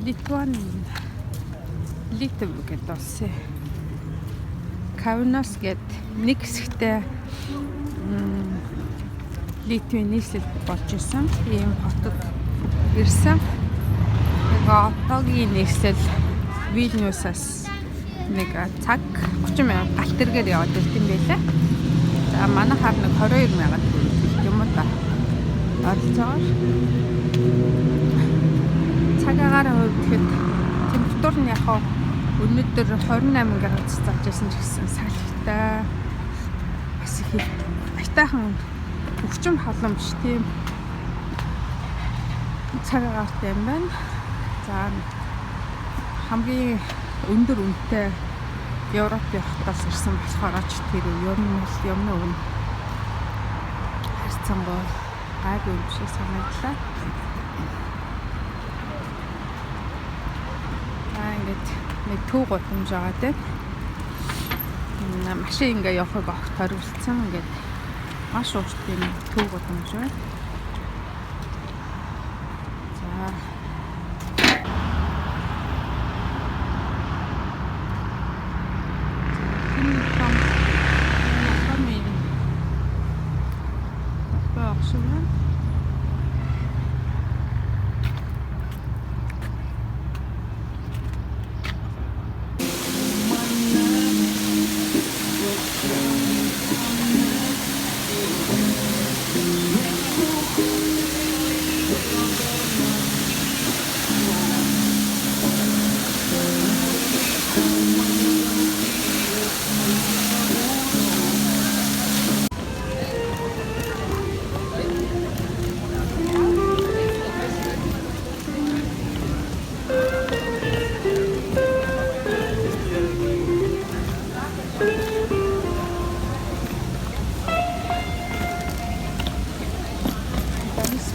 Литваны Литв гэдэг улсын Kaunas гэдэг нэг хэсэгтээ Литвийн нийслэл болж исэн. Ийм хотод ирсэн. Одоогийн нийслэл Вильнюсаас нэг цаг 30 мянга галт тэргээр яваад ирд юм байлаа. За манайхаар нэг 22 мянга төгрөг юм уу та. Оролцоогоор цагаагаар гэхэд температур нь яг өнөөдөр 28 градус зарж байсан ч гэсэн салхитай бас их айтайхан өвчин халамж тийм цагаагаартай юм байна. За хамгийн өндөр үнэтэй Европын хотоос ирсэн болохоор ч тэр юмны өмнө харьцангуй гайгүй юм шиг санагдлаа. Ингээд нэг төв гудамж байгаа тийм. Машин ингээ явахыг огт хариулсан. Ингээд маш урт тийм төв гудамж байна. За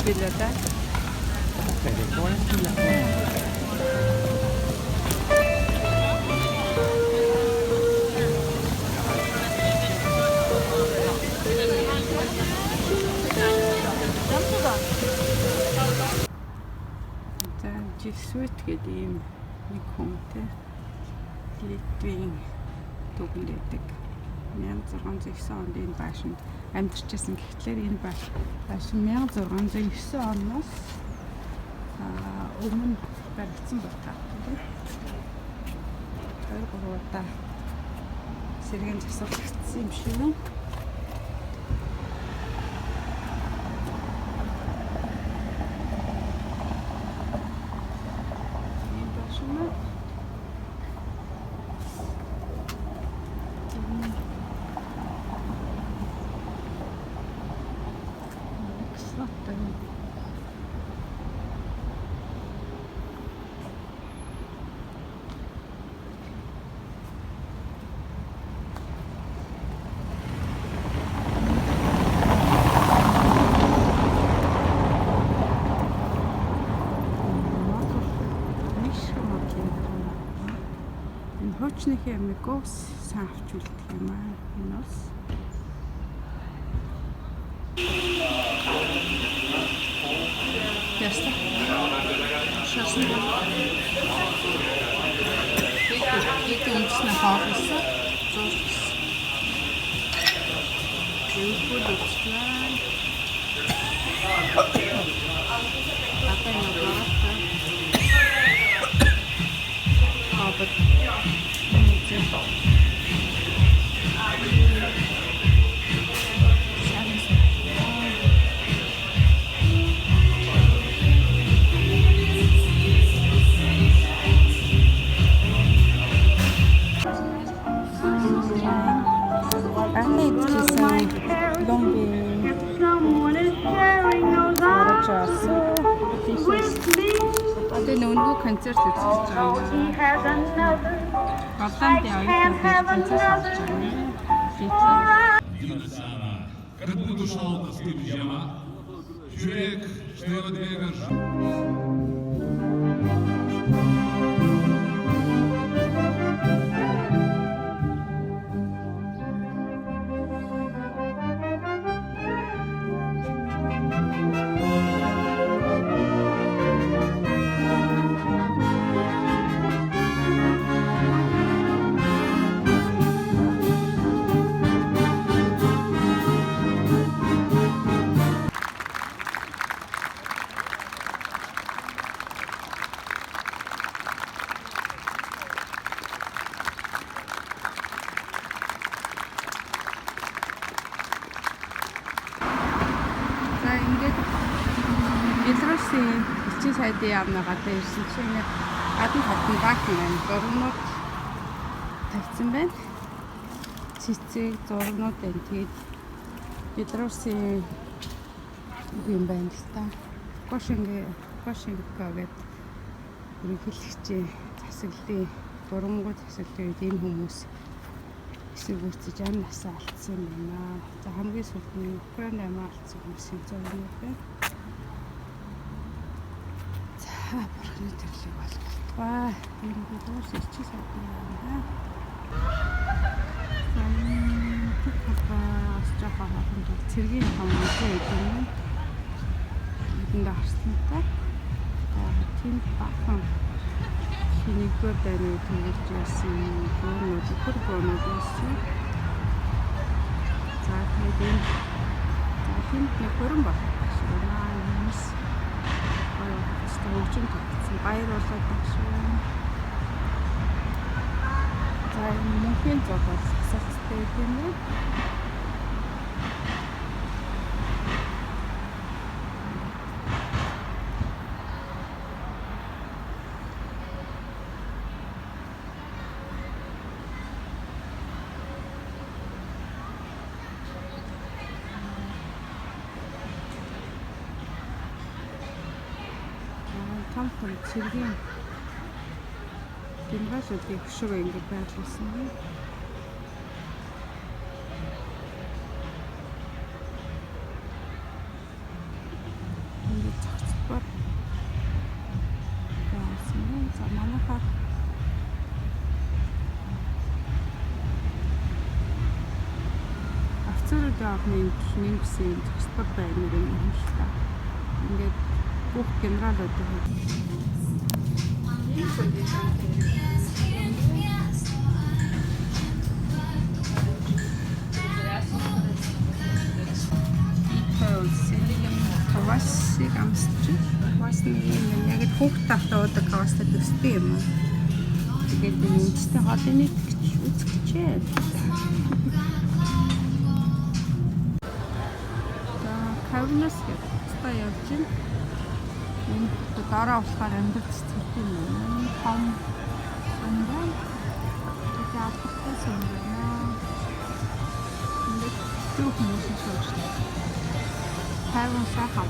билээ. За Жисвит гэдэг ийм нэг хүнтэй Литвийн төгөнд байдаг. 1609 онд энэ байшинд амьдарчсан. Гэхдээ энэ байшин 1609 оноос өмнө баригдсан байна. Тэр гурваа сэргэн засварлагдсан юм шиг үү? Хуучныхээ амигос сайн авч үлдэх юм аа. Энэ бас яста. Шашин. Их үндэсний хоолсон. Зурс. Зөвхөн үсглээ. Апаа ногоортой. Апаа концерт үзэж байгаа. Голланд явах концерт үзэж байгаа. Как будто шел на стыд зима, человек, что его двигаешь. ингээд Белорусын элчин сайдын яамны гадаа ирсэн чинь ингээд гадны хатан баг юм зургнууд тавьсан байна. Цэцэг зургнууд байна. Тэгээд Белорусын юм байна л та. Кошинга гэдэг ерөнхийлөгчийн засаглалын бурангуй засаглалын үед энэ хүмүүс эсрэг үүсэж амь насаа алдсан юм байна. За хамгийн сүүлд нь Украины амь алдсан хүмүүсийн зургнууд байна. За бурхны төрлийг болтугай. Энэ Белорусын элчин сайдын юм байна. Жохоо хооронд цэргийн том үгүй юм. Энд харснаа. Тийм бахан нэгдүгээр дайны төвлөрж ирсэн бөөнүүд байсан. За тэгээд тийм нэг хөрөн байна. Хүмүүс хөгжим татсан баярлуулаад байна. За мөнхийн зов бол асуулттай юм уу? Том цэргийн генералуудын хөшөөгөө ингэж байрлуулсан юм. Ингээд цогцлбор байсан юм. За манайхаар офицеруудын орны нэгсэн цогцлбор байна юм л та. Ингээд бүх генералуудын хавасыг амсч хавасны юм яг хүүхд тавтаа удаг хавастай төстэй юм. Тэгээд үндэсний хоолны нэгтгэж үзчихээ. За кавнас гэдэг та явж байна. Энэ дараа болохоор амьдрал цэцгэлтэй юм. Том андаа тэгээд албатай сүмбэнэ. Ингээд дүүх хүмүүс шүүж. Хайван сайхан.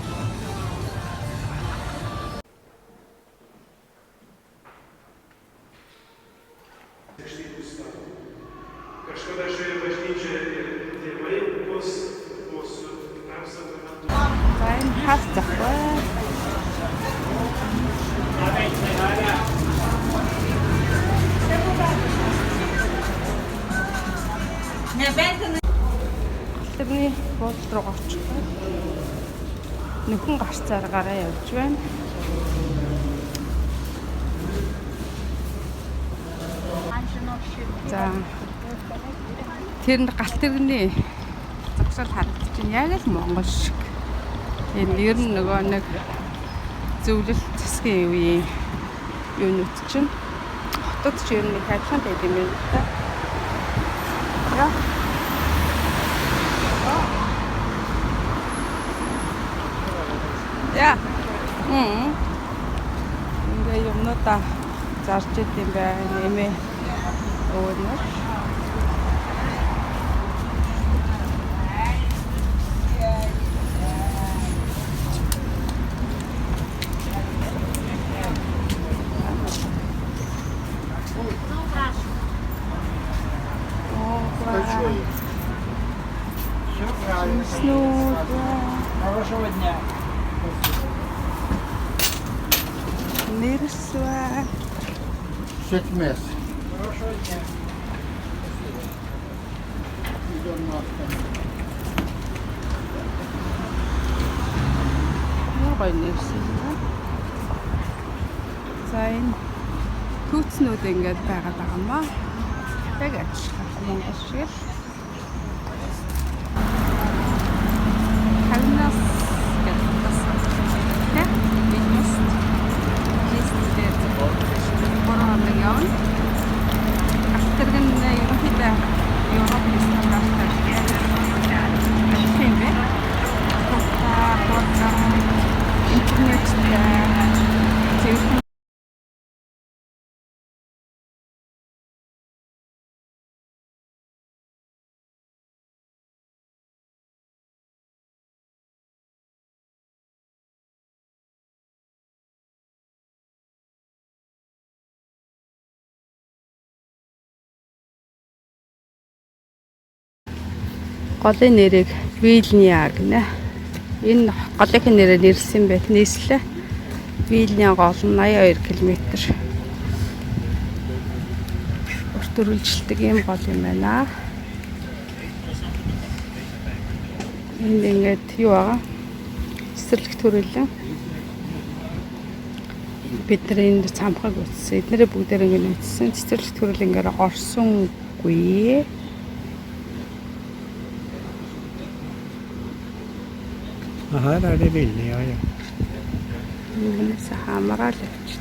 Тэрний буудлын руу орчих. Нөхөн гарцааргаараа явж байна. За тэр галт тэрний зогсоол харагдаж байна. Яг л Монгол шиг. Энэ ер нь нөгөө нэг зөвлөл засгийн үеийн юунууд чинь хотод ч ер нь хайрхан байд юм байна та. Ja. Ингээ юмнуудаа зарж идэм байна. Нэмээ өөрнөр. Хорошего дня. Нэрсвэ. Шетмес. Хорошего дня. Гоё нэрсэн юм. За энэ түүцнүүд ингээд байгаад байгаа маа. Яг ажиглах Монгол шиг. Хагнас гэдэг тасалж байна. Бизнес. Бизнесээр бороо явна. Ахтэргэн ерөнхийдөө Европын стандартаар тийм бэ. голын нэрийг Вильня гэнэ. Энэ голынхын нэрээр нэрлсэн байт нийслэлээ. Вильня гол нь 82 км. Урт үргэлжилдэг ийм гол юм байна. Энд ингээд юу байгаа? Цэцэрлэг төрөлн. Бид нар энд цамхаг үтсэн. Эднэрээ бүгдээр ингээд үтсэн. Цэцэрлэг төрөл ингээд орсонгүй. Här är det Vilnia ju. Юунаас хамраа л явчих.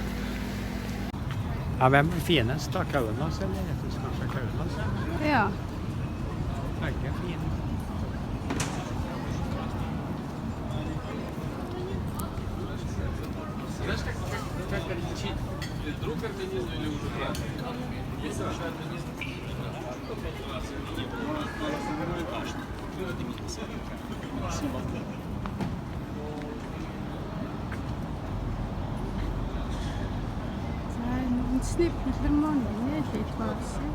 Ja, vem är finast då? Kaunas eller Jesus kanske Kaunas? Яа. Verkar fin. Үндэсний филармон нэ хийж байсан.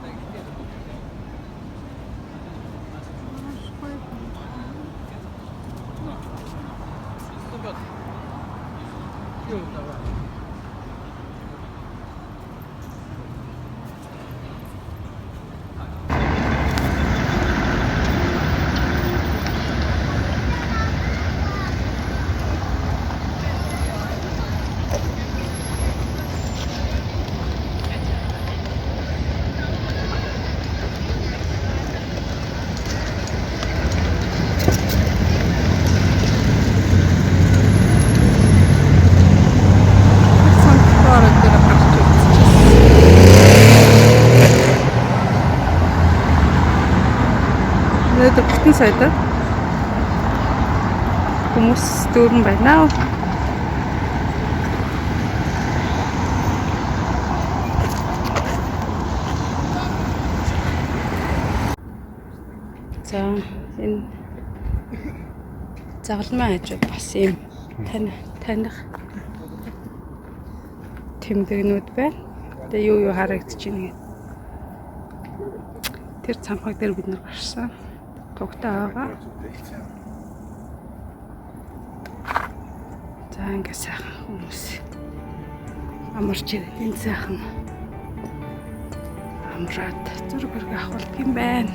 Өнөөдөр бүтэн сайдаа хүмүүс дүүрэн байна. За энэ загалмай хажууд бас юм таних тэмдэгнүүд байна. Тэгээ юу харагдаж байна гэдэг. Тэр цамхаг дээр бид нар гарсан. Тогтоо байгаа. За ингээ сайхан хүмүүс амарч ирээд энэ сайхан амраад зураг авах юм байна.